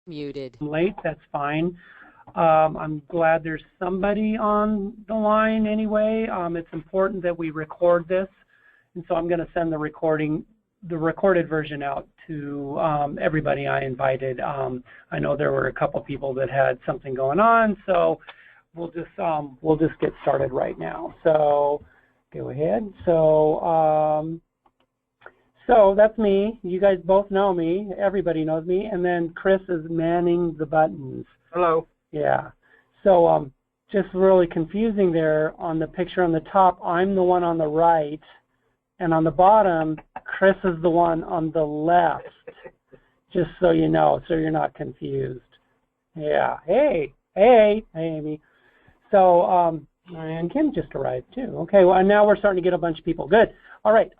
Muted. Late, that's fine. I'm glad there's somebody on the line anyway. It's important that we record this, and so I'm going to send the recorded version out to everybody I invited. I know there were a couple people that had something going on, so we'll just get started right now. So go ahead. So that's me. You guys both know me. Everybody knows me. And then Chris is manning the buttons. Hello. Yeah. So just really confusing there on the picture on the top. I'm the one on the right. And on the bottom, Chris is the one on the left. Just so you know, so you're not confused. Yeah. Hey, Amy. So, and Kim just arrived too. Okay, well, and now we're starting to get a bunch of people. Good. All right.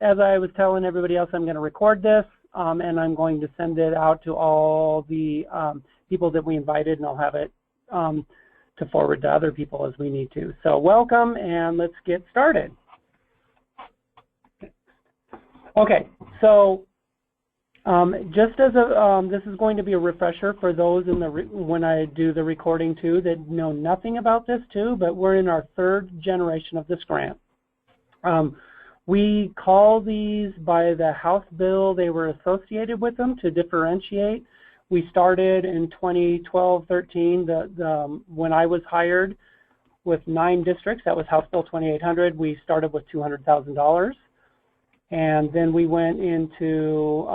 As I was telling everybody else, I'm going to record this, and I'm going to send it out to all the people that we invited, and I'll have it to forward to other people as we need to. So welcome, and let's get started. Okay. So just as this is going to be a refresher for those when I do the recording too that know nothing about this too, but we're in our third generation of this grant. We call these by the House bill they were associated with them to differentiate. We started in 2012-13 when I was hired with 9 districts. That was House Bill 2800. We started with $200,000. And then we went into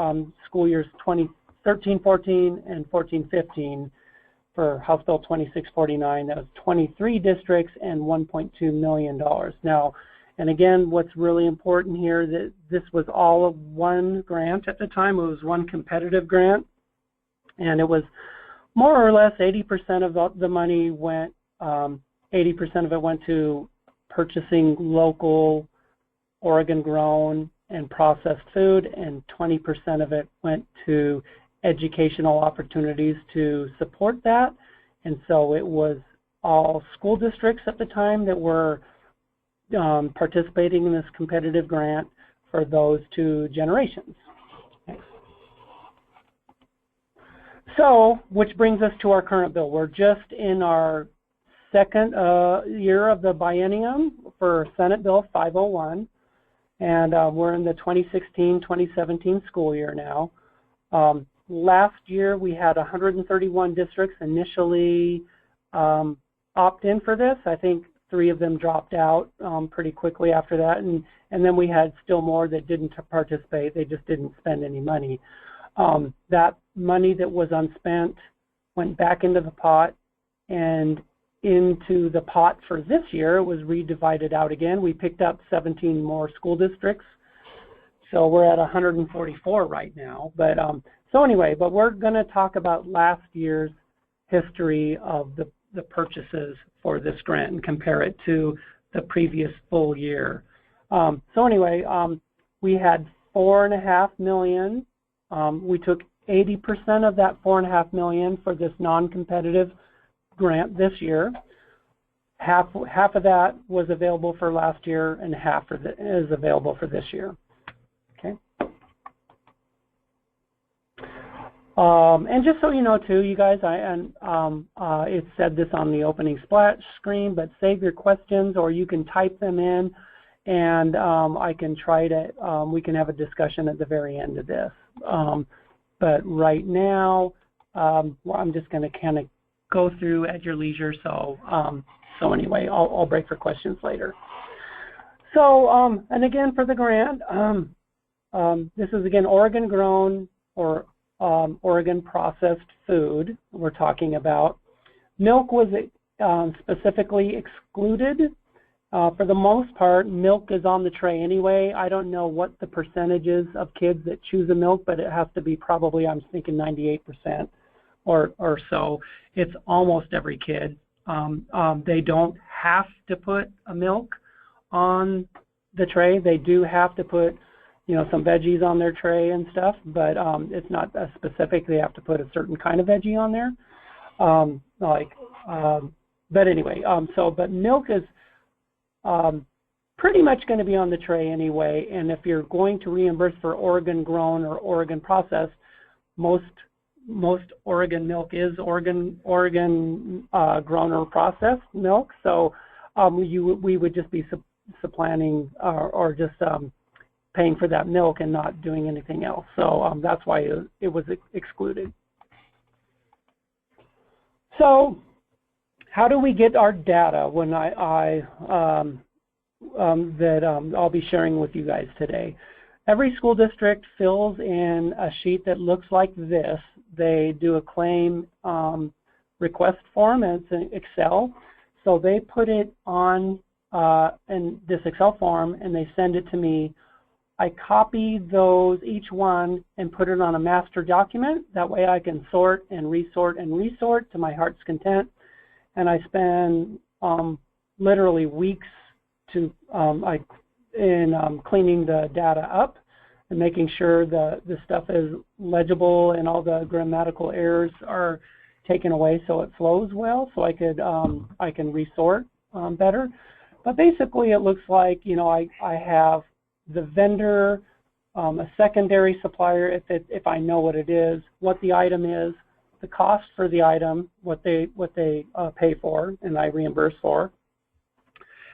school years 2013-14 and 14-15 for House Bill 2649. That was 23 districts and $1.2 million. Now, and again, what's really important here, that this was all of one grant at the time. It was one competitive grant. And it was more or less 80% of the money went, 80% of it went to purchasing local Oregon-grown and processed food, and 20% of it went to educational opportunities to support that. And so it was all school districts at the time that were participating in this competitive grant for those 2 generations. So, which brings us to our current bill. We're just in our second year of the biennium for Senate Bill 501. And we're in the 2016-2017 school year now. Last year, we had 131 districts initially opt in for this. I think 3 of them dropped out pretty quickly after that. And then we had still more that didn't participate. They just didn't spend any money. That money that was unspent went back into the pot, and into the pot for this year, it was redivided out again. We picked up 17 more school districts, so we're at 144 right now. But so anyway, but we're going to talk about last year's history of the purchases for this grant and compare it to the previous full year. So anyway, we had $4.5 million. We took 80% of that $4.5 million for this non-competitive grant this year. Half of that was available for last year, and half is available for this year. Okay. And just so you know too, you guys, it said this on the opening splash screen, but save your questions, or you can type them in, and I can try to. We can have a discussion at the very end of this. But right now, well, I'm just going to kind of go through at your leisure. So anyway, I'll break for questions later. So, and again, for the grant, this is again Oregon grown or Oregon processed food we're talking about. Milk was specifically excluded. For the most part, milk is on the tray anyway. I don't know what the percentages of kids that choose a milk, but it has to be probably, I'm thinking 98% or so. It's almost every kid. They don't have to put a milk on the tray. They do have to put, some veggies on their tray and stuff, but it's not specific. They have to put a certain kind of veggie on there. But anyway, but milk is pretty much going to be on the tray anyway. And if you're going to reimburse for Oregon grown or Oregon processed, most most Oregon milk is Oregon grown or processed milk, so we would just be supplanting or just paying for that milk and not doing anything else. So that's why it was excluded. So how do we get our data when that I'll be sharing with you guys today? Every school district fills in a sheet that looks like this. They do a claim request form, and it's in Excel. So they put it on in this Excel form, and they send it to me. I copy those, each one, and put it on a master document. That way I can sort and resort to my heart's content. And I spend literally weeks to cleaning the data up and making sure the stuff is legible and all the grammatical errors are taken away so it flows well, so I can resort better. But basically it looks like, you know, I have the vendor, a secondary supplier if I know what it is, what the item is, the cost for the item, what they pay for and I reimburse for,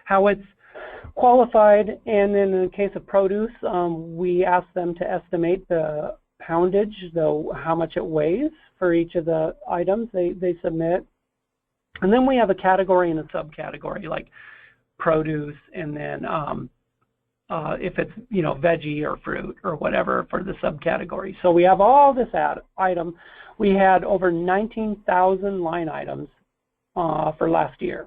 how it's qualified, and then in the case of produce, we ask them to estimate the poundage, how much it weighs for each of the items they submit. And then we have a category and a subcategory like produce, and then if it's, you know, veggie or fruit or whatever for the subcategory. So we have all this item. We had over 19,000 line items for last year.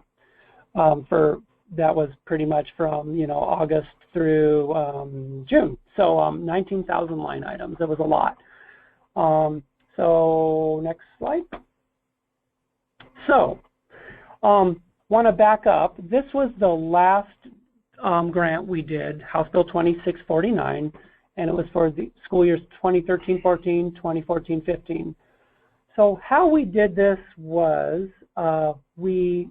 That was pretty much from, you know, August through June. So 19,000 line items. That was a lot. So next slide. So want to back up. This was the last grant we did, House Bill 2649, and it was for the school years 2013-14, 2014-15. So how we did this was we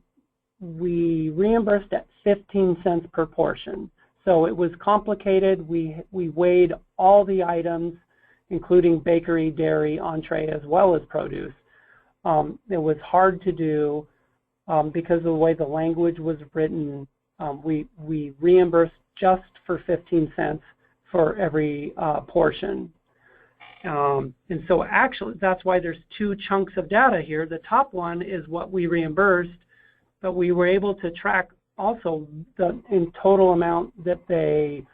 reimbursed at 15 cents per portion. So it was complicated. We weighed all the items, including bakery, dairy, entree, as well as produce. It was hard to do because of the way the language was written. We reimbursed just for 15 cents for every portion. And so actually, that's why there's two chunks of data here. The top one is what we reimbursed, but we were able to track also the in total amount that they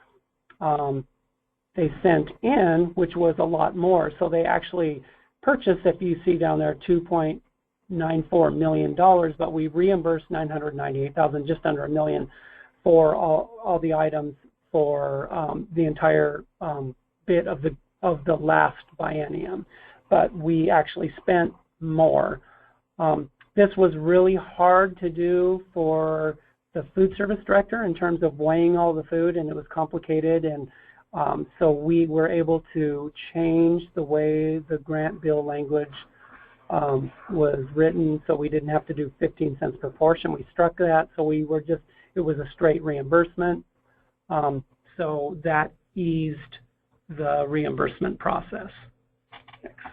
sent in, which was a lot more. So they actually purchased, if you see down there, $2.94 million, but we reimbursed $998,000, just under $1 million, for all the items for the entire bit of the last biennium. But we actually spent more. This was really hard to do for the food service director in terms of weighing all the food, and it was complicated, and so we were able to change the way the grant bill language was written, so we didn't have to do 15 cents per portion. We struck that, so we were just, it was a straight reimbursement, so that eased the reimbursement process. Next.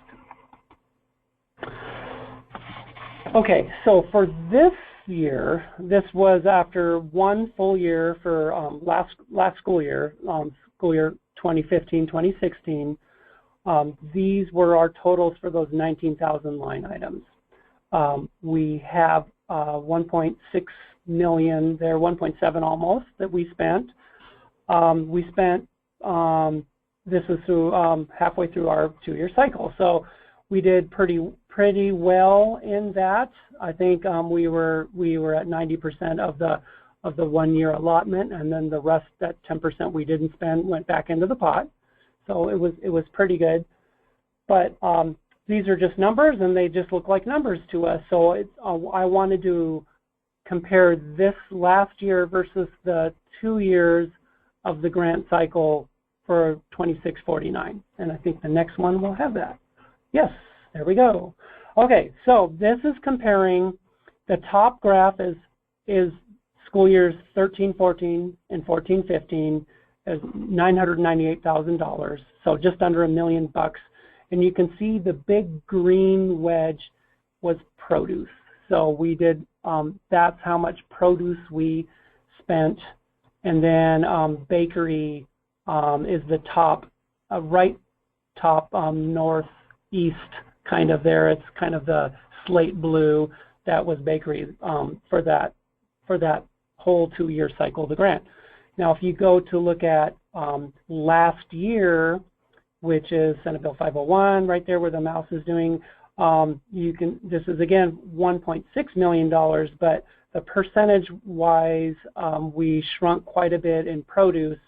Okay, so for this year, this was after one full year for last school year, school year 2015-2016. These were our totals for those 19,000 line items. We have 1.6 million there, 1.7 almost, that we spent. This is through halfway through our 2-year cycle, so we did pretty well in that. I think we were at 90% of the 1-year allotment, and then the rest, that 10% we didn't spend, went back into the pot. So it was pretty good. But these are just numbers, and they just look like numbers to us. So I wanted to compare this last year versus the 2 years of the grant cycle for 2649. And I think the next one will have that. Yes, there we go. Okay, so this is comparing, the top graph is school years 13-14 and 14-15 as $998,000, so just under $1 million And you can see the big green wedge was produce. So we did, that's how much produce we spent. And then bakery is the top, right top northeast kind of there. It's kind of the slate blue. That was bakery for that whole 2-year cycle of the grant. Now, if you go to look at last year, which is Senate Bill 501, right there where the mouse is doing, you can. This is again $1.6 million, but the percentage-wise, we shrunk quite a bit in produce,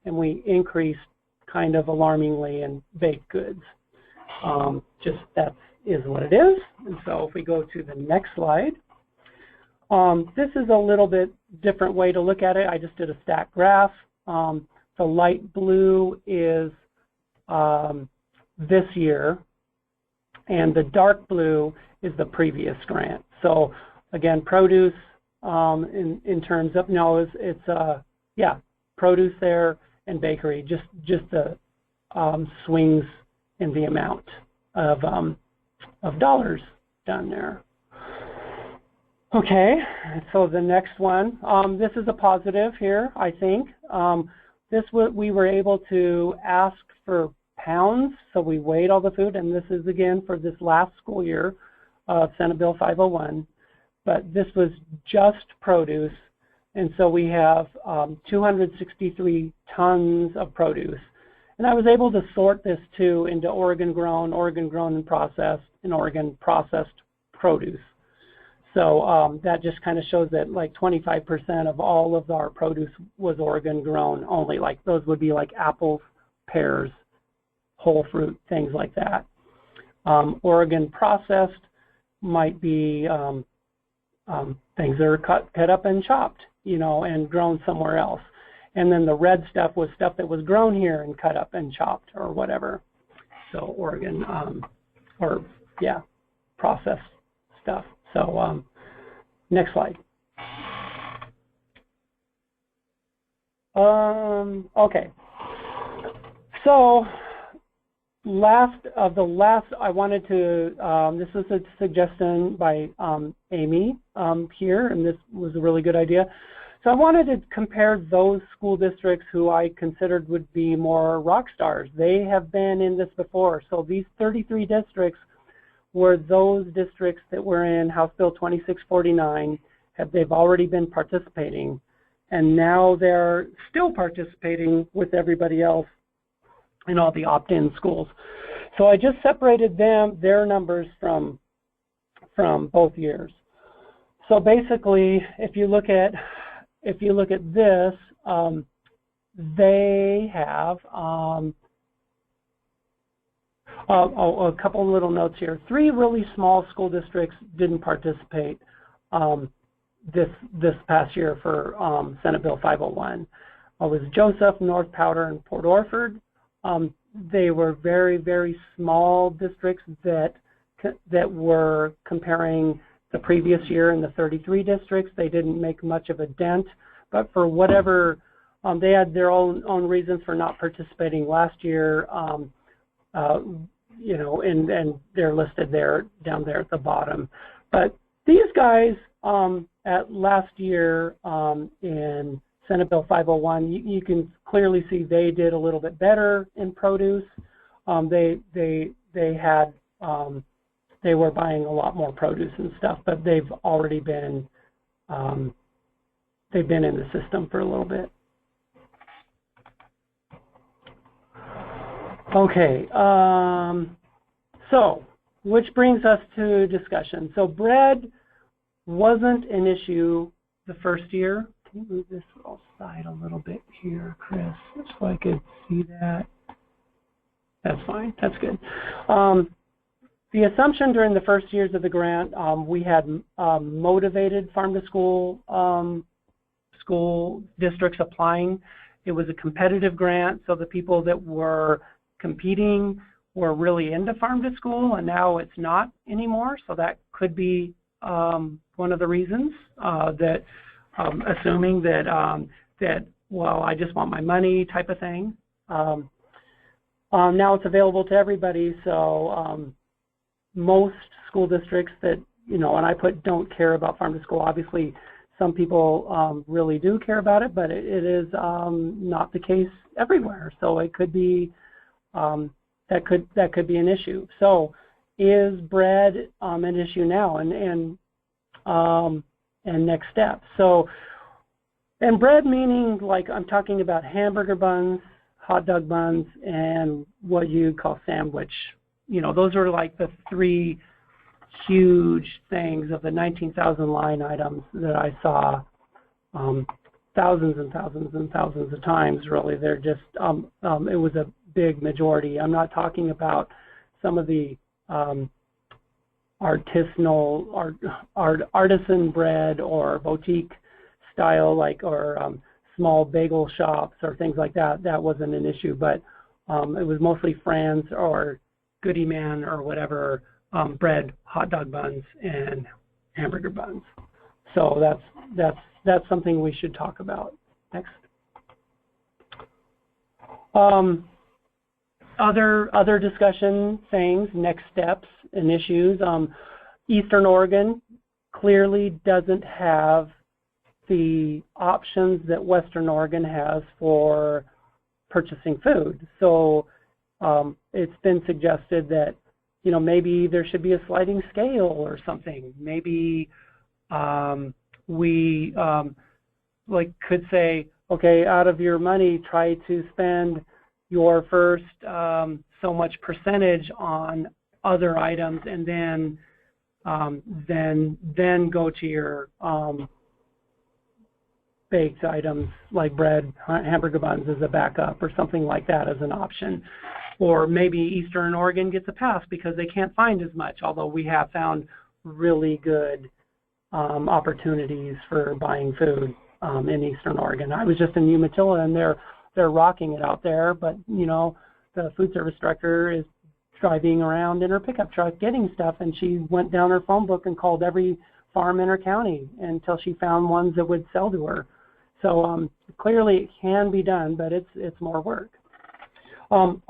and we increased kind of alarmingly in baked goods. Just that is what it is. And so if we go to the next slide, this is a little bit different way to look at it. I just did a stacked graph. The light blue is this year, and the dark blue is the previous grant. So again, produce in terms of, no, it's yeah, produce there and bakery, just the swings in the amount of dollars down there. Okay, so the next one, this is a positive here, I think. We were able to ask for pounds, so we weighed all the food, and this is again for this last school year of Senate Bill 501, but this was just produce, and so we have 263 tons of produce. And I was able to sort this too into Oregon grown and processed, and Oregon processed produce. So that just kind of shows that like 25% of all of our produce was Oregon grown only. Like those would be like apples, pears, whole fruit, things like that. Oregon processed might be things that are cut up and chopped, you know, and grown somewhere else. And then the red stuff was stuff that was grown here and cut up and chopped or whatever. So Oregon, or yeah, processed stuff. So next slide. Okay. So I wanted to, this was a suggestion by Amy here, and this was a really good idea. So I wanted to compare those school districts who I considered would be more rock stars. They have been in this before. So these 33 districts were those districts that were in House Bill 2649. They've already been participating, and now they're still participating with everybody else in all the opt-in schools. So I just separated their numbers from both years. So basically, if you look at this, they have a couple little notes here. 3 really small school districts didn't participate this past year for Senate Bill 501. It was Joseph, North Powder, and Port Orford. They were very, very small districts that were comparing the previous year in the 33 districts. They didn't make much of a dent, but for whatever, they had their own reasons for not participating last year, you know, and they're listed there, down there at the bottom. But these guys, at last year in Senate Bill 501, you can clearly see they did a little bit better in produce. They were buying a lot more produce and stuff, but they've already been in the system for a little bit. Okay, so which brings us to discussion. So bread wasn't an issue the first year. Can you move this aside a little bit here, Chris, so I could see that? That's fine. That's good. The assumption during the first years of the grant, we had motivated farm-to-school school districts applying. It was a competitive grant, so the people that were competing were really into farm-to-school, and now it's not anymore. So that could be one of the reasons that, assuming that, well, I just want my money type of thing. Now it's available to everybody, so most school districts that, and I put don't care about farm to school. Obviously, some people really do care about it, but it is not the case everywhere. So it could be that could be an issue. So is bread an issue now, and next steps? So, and bread meaning, like, I'm talking about hamburger buns, hot dog buns, and what you call sandwich. Those are like the three huge things of the 19,000 line items that I saw thousands and thousands and thousands of times. Really, they're just it was a big majority. I'm not talking about some of the artisanal artisan bread or boutique style, or small bagel shops or things like that. That wasn't an issue, but it was mostly Fran's or Goody Man or whatever, bread, hot dog buns, and hamburger buns. So that's something we should talk about. Next. Other discussion things, next steps and issues. Eastern Oregon clearly doesn't have the options that Western Oregon has for purchasing food. So it's been suggested that, maybe there should be a sliding scale or something. Maybe we could say, okay, out of your money, try to spend your first so much percentage on other items, and then go to your baked items like bread, hamburger buns as a backup, or something like that as an option. Or maybe Eastern Oregon gets a pass because they can't find as much, although we have found really good opportunities for buying food in Eastern Oregon. I was just in Umatilla, and they're rocking it out there, but the food service director is driving around in her pickup truck getting stuff, and she went down her phone book and called every farm in her county until she found ones that would sell to her. So clearly it can be done, but it's more work. Go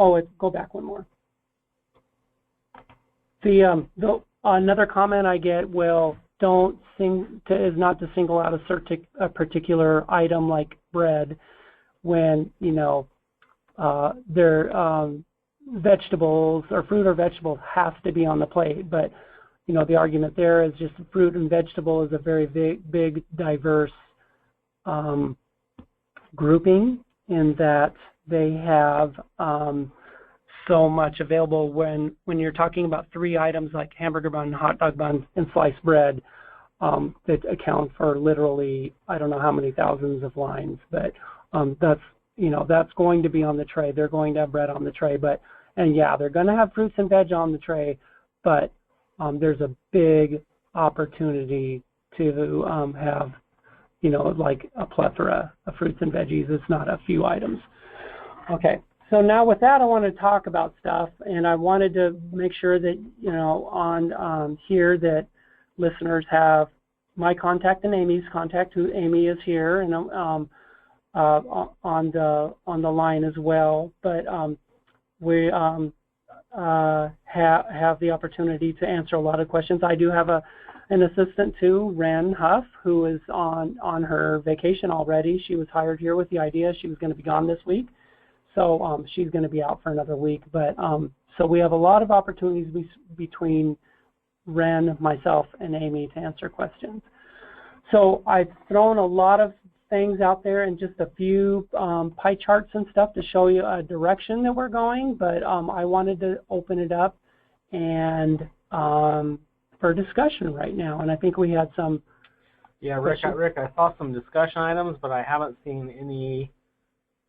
back one more. Another comment I get, is not to single out a particular item like bread when vegetables or fruit or vegetables has to be on the plate. But the argument there is just fruit and vegetable is a very big diverse grouping, in that they have so much available. When you're talking about three items like hamburger bun, hot dog buns, and sliced bread, that account for literally I don't know how many thousands of lines, but that's going to be on the tray. They're going to have bread on the tray, they're going to have fruits and veg on the tray, but there's a big opportunity to have like a plethora of fruits and veggies. It's not a few items. Okay, so now with that, I want to talk about stuff, and I wanted to make sure that on here that listeners have my contact and Amy's contact. Who Amy is here and on the line as well. But we have the opportunity to answer a lot of questions. I do have an assistant too, Ren Huff, who is on her vacation already. She was hired here with the idea she was going to be gone this week. So she's going to be out for another week. But so we have a lot of opportunities between Ren, myself, and Amy to answer questions. So I've thrown a lot of things out there and just a few pie charts and stuff to show you a direction that we're going. But I wanted to open it up and for discussion right now. And I think we had some. Yeah, Rick, I saw some discussion items, but I haven't seen any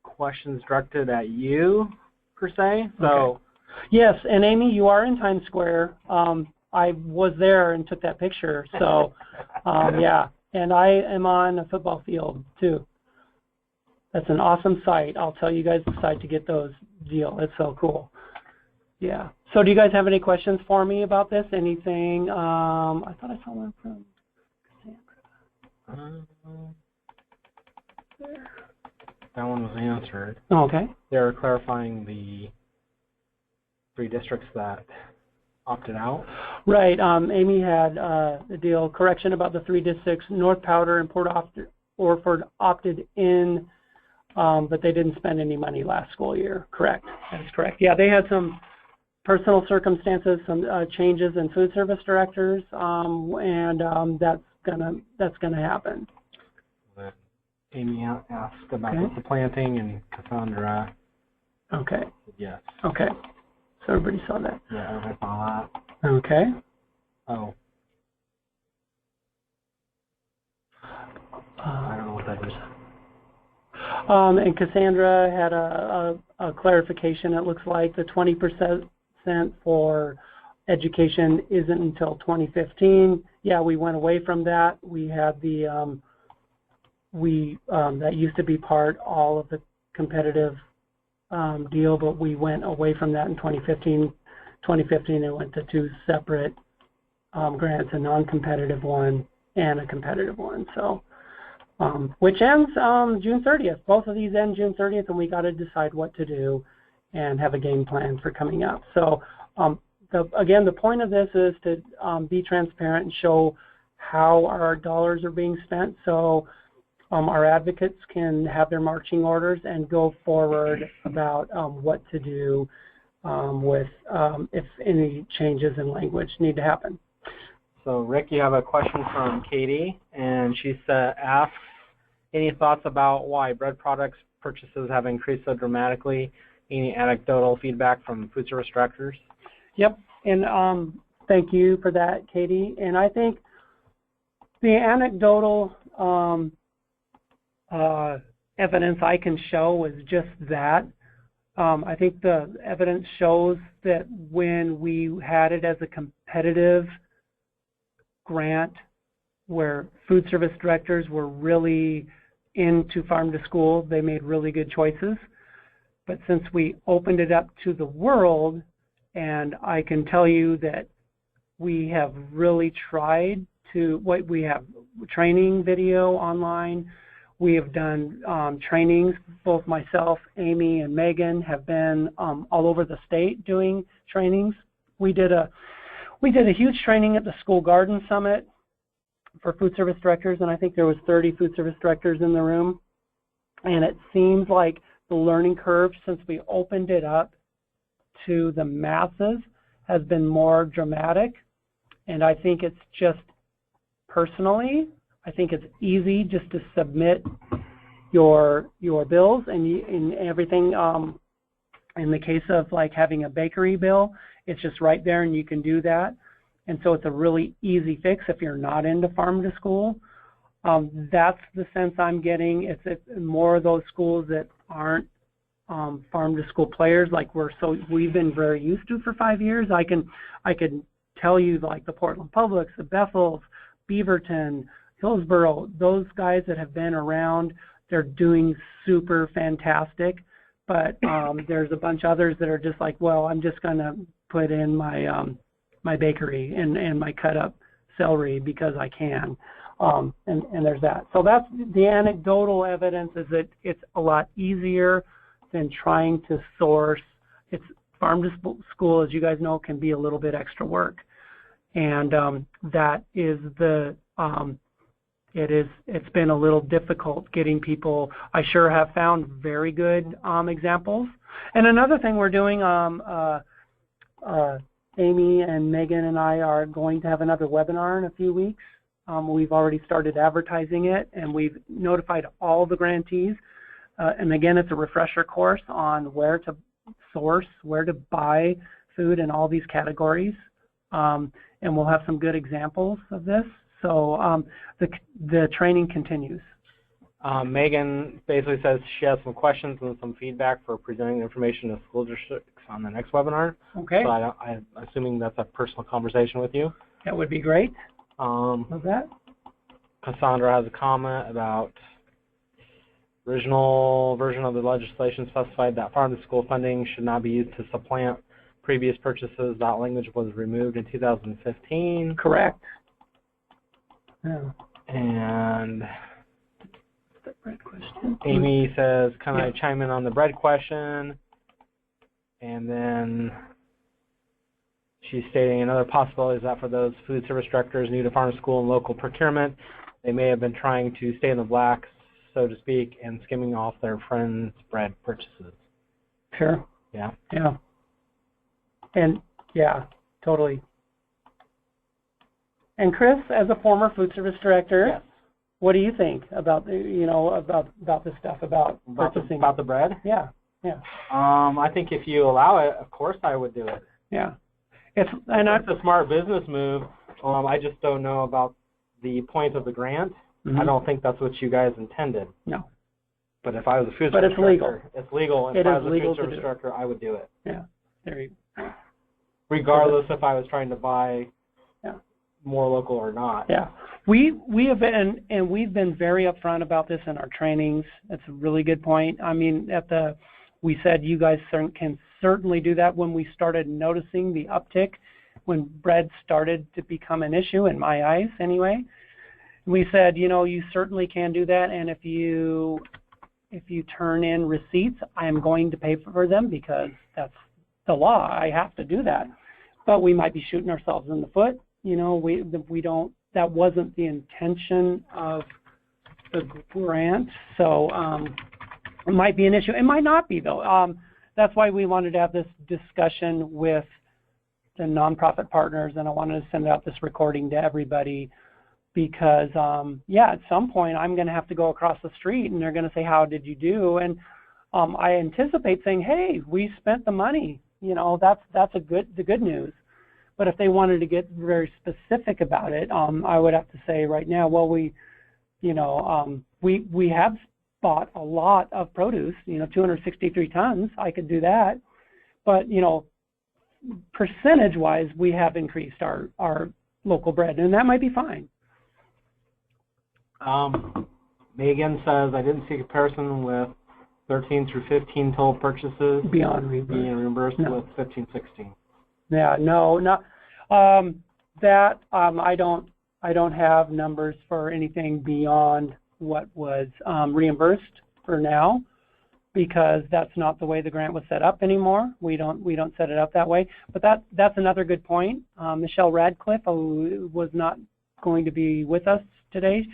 questions directed at you per se. So okay. Yes, and Amy, you are in Times Square. I was there and took that picture. So yeah, and I am on a football field too. That's an awesome site. I'll tell you guys the site to get those deal. It's so cool. Yeah. So do you guys have any questions for me about this? Anything? I thought I saw one from Cassandra. That one was answered. Oh, okay. They were clarifying the 3 districts that opted out. Right. Amy had the deal correction about the 3 districts. North Powder and Port Orford opted in, but they didn't spend any money last school year. Correct. That is correct. Yeah, they had some personal circumstances, some changes in food service directors, and that's gonna happen. Amy asked about the supplanting, and Cassandra. Okay. Yes. Okay. So everybody saw that. Yeah, everybody saw that. Okay. Oh. I don't know what that is. And Cassandra had a clarification. It looks like the 20% for education isn't until 2015. Yeah, we went away from that. We had the that used to be all of the competitive deal, but we went away from that in 2015. 2015, it went to 2 separate grants, a non-competitive one and a competitive one. So, which ends June 30th. Both of these end June 30th, and we got to decide what to do and have a game plan for coming up. So, again, the point of this is to be transparent and show how our dollars are being spent. So, our advocates can have their marching orders and go forward about what to do with if any changes in language need to happen. So, Rick, you have a question from Katie, and she asks, any thoughts about why bread products purchases have increased so dramatically? Any anecdotal feedback from food service directors? Yep, and thank you for that, Katie. And I think the anecdotal evidence I can show is just that. I think the evidence shows that when we had it as a competitive grant where food service directors were really into farm to school, they made really good choices. But since we opened it up to the world, and I can tell you that we have really tried to, we have training video online. We have done trainings. Both myself, Amy, and Megan have been all over the state doing trainings. We did a huge training at the School Garden Summit for food service directors, and I think there was 30 food service directors in the room. And it seems like the learning curve since we opened it up to the masses has been more dramatic. And I think it's just personally, I think it's easy just to submit your bills and everything. In the case of like having a bakery bill, it's just right there and you can do that. And so it's a really easy fix if you're not into farm to school. That's the sense I'm getting. It's more of those schools that aren't farm to school players like we've been very used to for 5 years. I can tell you like the Portland Publics, the Bethels, Beaverton, Hillsboro, those guys that have been around, they're doing super fantastic. But there's a bunch of others that are just like, well, I'm just going to put in my my bakery and my cut up celery because I can. And there's that. So that's the anecdotal evidence is that it's a lot easier than trying to source. It's farm to school, as you guys know, can be a little bit extra work. And that is it's been a little difficult getting people. I sure have found very good examples. And another thing we're doing, Amy and Megan and I are going to have another webinar in a few weeks. We've already started advertising it, and we've notified all the grantees. And again, it's a refresher course on where to source, where to buy food in all these categories. And we'll have some good examples of this. So the training continues. Megan basically says she has some questions and some feedback for presenting the information to school districts on the next webinar. Okay. So I'm assuming that's a personal conversation with you. That would be great. Love that. Cassandra has a comment about original version of the legislation specified that farm to school funding should not be used to supplant previous purchases. That language was removed in 2015. Correct. Yeah. And the bread question. Amy says, can I chime in on the bread question? And then she's stating another possibility is that for those food service directors new to farm school and local procurement, they may have been trying to stay in the black, so to speak, and skimming off their friends' bread purchases. Sure. Yeah. Yeah. And yeah, totally. And Chris, as a former food service director, Yes. what do you think about about this stuff about purchasing? About the bread? Yeah. Yeah. I think if you allow it, of course I would do it. Yeah. It's a smart business move. I just don't know about the point of the grant. Mm-hmm. I don't think that's what you guys intended. No. But if I was a food But service it's legal. director, it's legal. And It if I is was a legal food to service do it. director, I would do it. Yeah. There you go. Regardless if I was trying to buy Yeah. more local or not. Yeah. We have been, and we've been very upfront about this in our trainings. That's a really good point. I mean, we said you guys can certainly do that when we started noticing the uptick, when bread started to become an issue, in my eyes anyway. We said, you certainly can do that, and if you turn in receipts, I am going to pay for them because that's the law. I have to do that. But we might be shooting ourselves in the foot. We don't. That wasn't the intention of the grant, so it might be an issue. It might not be though. That's why we wanted to have this discussion with the nonprofit partners, and I wanted to send out this recording to everybody because, at some point I'm going to have to go across the street, and they're going to say, "How did you do?" And I anticipate saying, "Hey, we spent the money." That's the good news. But if they wanted to get very specific about it, I would have to say right now, well, we have bought a lot of produce, 263 tons. I could do that. But, percentage-wise, we have increased our local bread, and that might be fine. Megan says, I didn't see a comparison with 13 through 15 total purchases Beyond reimbursed. being reimbursed with 15, 16. Yeah, no, not that. I don't have numbers for anything beyond what was reimbursed for now, because that's not the way the grant was set up anymore. We don't set it up that way. But that's another good point. Michelle Radcliffe, who was not going to be with us today,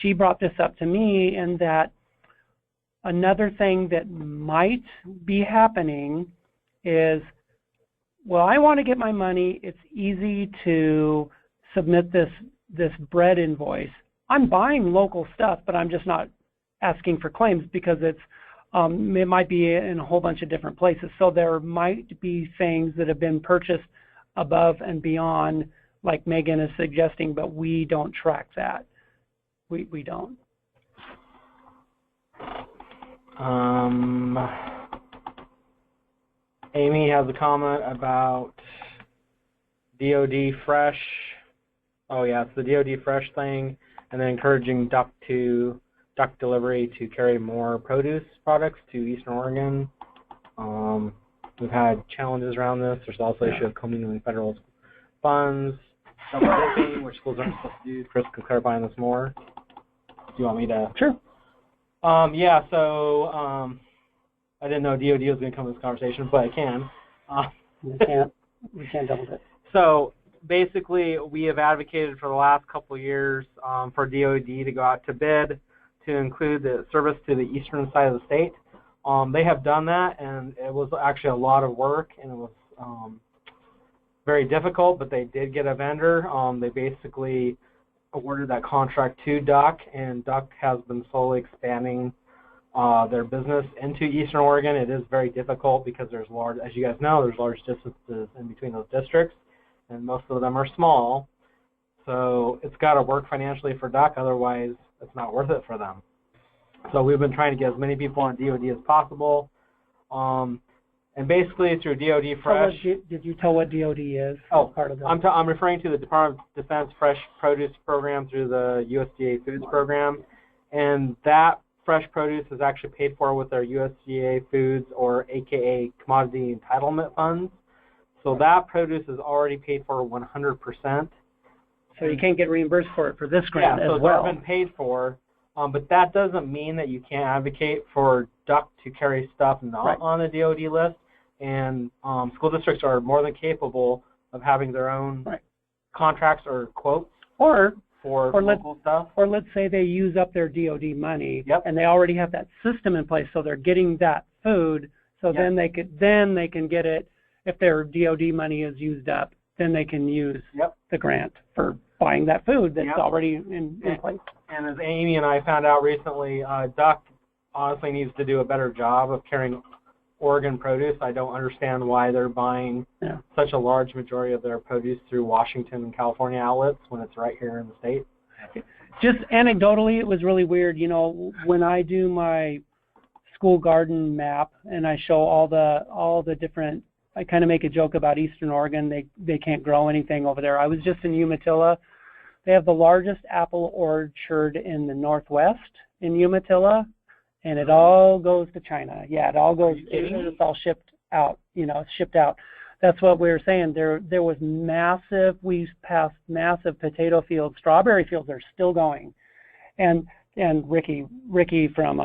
she brought this up to me, and that another thing that might be happening is, well, I want to get my money. It's easy to submit this bread invoice. I'm buying local stuff, but I'm just not asking for claims because it might be in a whole bunch of different places. So there might be things that have been purchased above and beyond, like Megan is suggesting, but we don't track that. We don't. Amy has a comment about DoD Fresh. Oh yeah, it's the DoD Fresh thing, and then encouraging duck delivery to carry more produce products to Eastern Oregon. We've had challenges around this. There's also issue of community and federal funds, double dipping, which schools aren't supposed to do. Chris can clarify on this more. Do you want me to? Sure. I didn't know DoD was going to come to this conversation, but I can. We can't double dip. So basically, we have advocated for the last couple of years for DoD to go out to bid to include the service to the eastern side of the state. They have done that, and it was actually a lot of work, and it was very difficult, but they did get a vendor. They basically awarded that contract to Duck, and Duck has been slowly expanding their business into Eastern Oregon. It is very difficult because there's large, as you guys know, there's large distances in between those districts, and most of them are small. So it's got to work financially for Duck, otherwise it's not worth it for them. So we've been trying to get as many people on DoD as possible. And basically through DoD Fresh. Did you tell what DoD is? Oh, part of that? I'm referring to the Department of Defense Fresh Produce Program through the USDA Foods Program. And that fresh produce is actually paid for with our USDA Foods, or AKA Commodity Entitlement Funds. So that produce is already paid for 100%. So you can't get reimbursed for it for this grant as well. Yeah, so it's been paid for. But that doesn't mean that you can't advocate for Duck to carry stuff not on the DoD list. And school districts are more than capable of having their own Right. contracts or quotes Or for local stuff. Or let's say they use up their DoD money, Yep. and they already have that system in place, so they're getting that food. So Yep. then they can get it if their DoD money is used up. Then they can use Yep. the grant for buying that food that's Yep. already in place. And as Amy and I found out recently, Duck honestly needs to do a better job of carrying Oregon produce. I don't understand why they're buying such a large majority of their produce through Washington and California outlets when it's right here in the state. Just anecdotally, it was really weird. You know, when I do my school garden map and I show all the different, I kind of make a joke about Eastern Oregon. They can't grow anything over there. I was just in Umatilla. They have the largest apple orchard in the Northwest in Umatilla, and it all goes to China. Yeah, it all goes. It's all shipped out. You know, it's shipped out. That's what we were saying. There was massive. We passed massive potato fields. Strawberry fields are still going, and Ricky from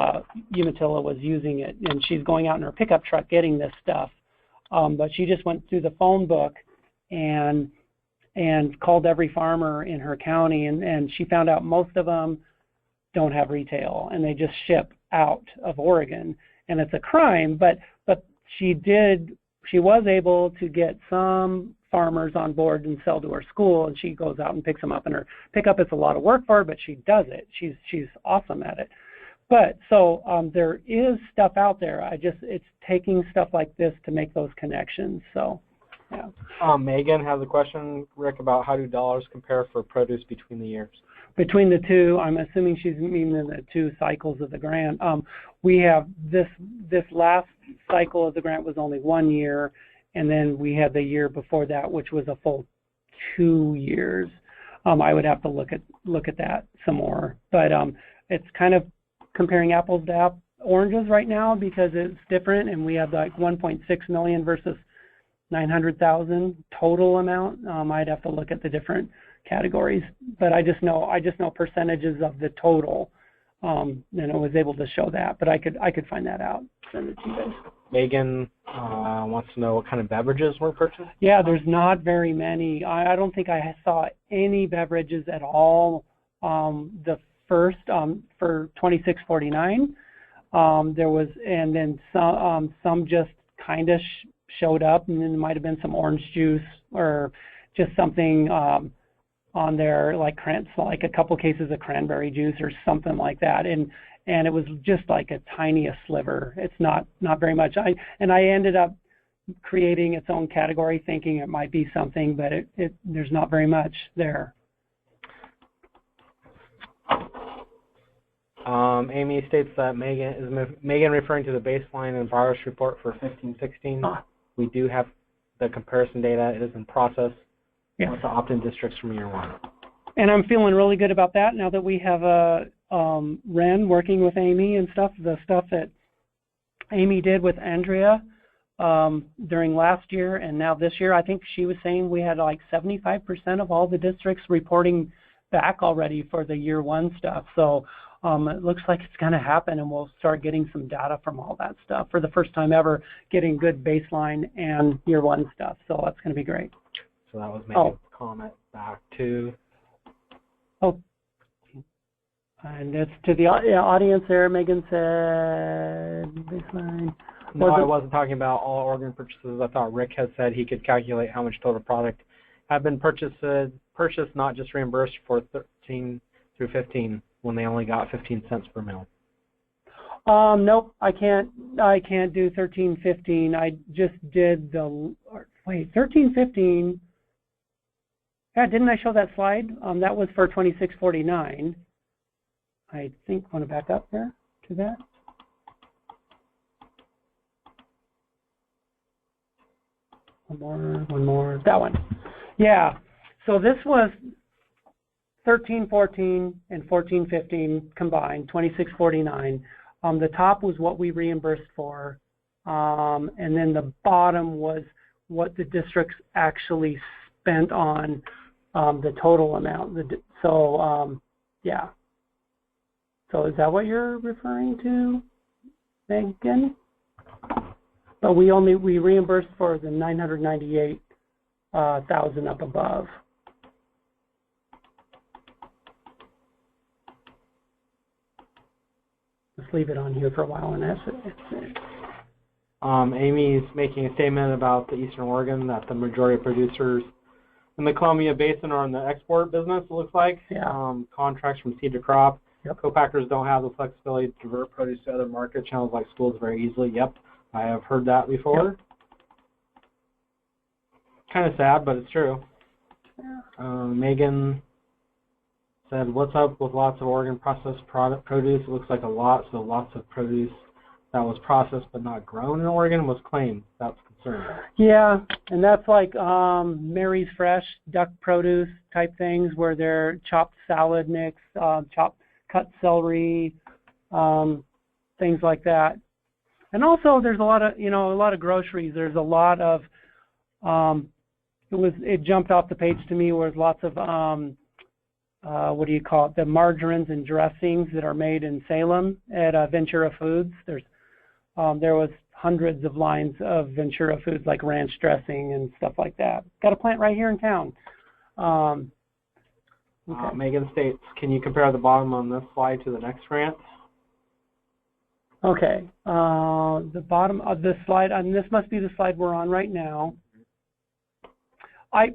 Umatilla was using it, and she's going out in her pickup truck getting this stuff. But she just went through the phone book and called every farmer in her county, and she found out most of them don't have retail, and they just ship out of Oregon, and it's a crime. But she was able to get some farmers on board and sell to her school, and she goes out and picks them up in her pickup. It's a lot of work for her, but she does it. She's awesome at it. But so there is stuff out there. It's taking stuff like this to make those connections. So, yeah. Megan has a question, Rick, about how do dollars compare for produce between the years? Between the two, I'm assuming she's meaning the two cycles of the grant. We have this last cycle of the grant was only 1 year, and then we had the year before that, which was a full 2 years. I would have to look at that some more, but it's kind of comparing apples to oranges right now because it's different, and we have like 1.6 million versus 900,000 total amount. I'd have to look at the different categories, but I just know percentages of the total, and I was able to show that. But I could find that out. Send it to you guys. Megan wants to know what kind of beverages were purchased. Yeah, there's not very many. I don't think I saw any beverages at all. The first for 2649, there was, and then some just kind of showed up, and then there might have been some orange juice or just something on there, like a couple cases of cranberry juice or something like that, and it was just like a tiniest sliver. It's not very much. I ended up creating its own category, thinking it might be something, but there's not very much there. Amy states that Megan referring to the baseline and virus report for 1516. We do have the comparison data. It is in process. Yes. With the opt-in districts from year 1. And I'm feeling really good about that now that we have Ren working with Amy and stuff. The stuff that Amy did with Andrea during last year and now this year, I think she was saying we had like 75% of all the districts reporting back already for the year 1 stuff. So it looks like it's going to happen, and we'll start getting some data from all that stuff for the first time ever, getting good baseline and year 1 stuff. So that's going to be great. So that was Megan's comment back to. Oh, and it's to the audience there. Megan said baseline. No, I wasn't talking about all Oregon purchases. I thought Rick had said he could calculate how much total product had been purchased, not just reimbursed for 13 through 15 when they only got 15 cents per mil. Nope, I can't do 1315. I just did 1315. Yeah, didn't I show that slide? That was for 2649. I think I want to back up there to that. One more. That one. Yeah. So this was 1314 and 1415 combined, 2649. The top was what we reimbursed for, and then the bottom was what the districts actually spent on the total amount. Yeah. So is that what you're referring to, Megan? But we reimbursed for the 998 1,000 up above. Let's leave it on here for a while, and that's it. Amy's making a statement about the Eastern Oregon that the majority of producers in the Columbia Basin are in the export business, it looks like. Yeah. Contracts from seed to crop. Yep. Co-packers don't have the flexibility to divert produce to other market channels like schools very easily. Yep, I have heard that before. Yep. Kind of sad, but it's true. Yeah. Megan said, what's up with lots of Oregon processed produce? It looks like a lot, so lots of produce that was processed but not grown in Oregon was claimed. That's concerning. Yeah, and that's like Mary's Fresh, duck produce type things where they're chopped salad mix, cut celery, things like that. And also there's a lot of groceries. There's a lot of, it jumped off the page to me where there's lots of, what do you call it, the margarines and dressings that are made in Salem at Ventura Foods. There was hundreds of lines of Ventura Foods, like ranch dressing and stuff like that. Got a plant right here in town. Okay. Megan states, can you compare the bottom on this slide to the next grant? Okay. The bottom of this slide, and this must be the slide we're on right now.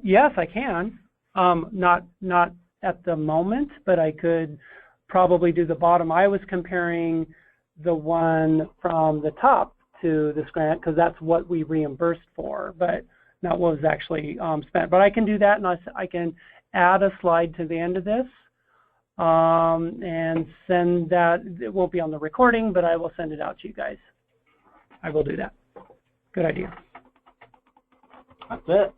Yes, I can. Not at the moment, but I could probably do the bottom. I was comparing the one from the top to this grant because that's what we reimbursed for, but not what was actually spent. But I can do that, and I can add a slide to the end of this and send that. It won't be on the recording, but I will send it out to you guys. I will do that. Good idea. That's it.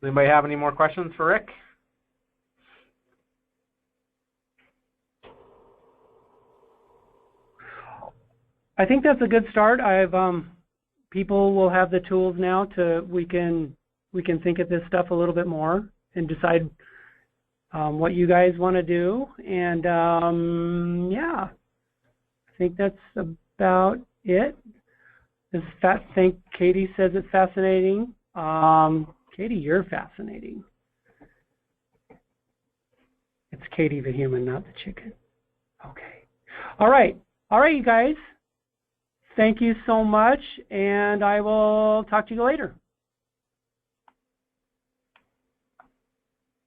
Does anybody have any more questions for Rick? I think that's a good start. People will have the tools now we can think of this stuff a little bit more and decide what you guys want to do. And yeah, I think that's about it. I think Katie says it's fascinating. Katie, you're fascinating. It's Katie the human, not the chicken. Okay. All right, you guys. Thank you so much, and I will talk to you later.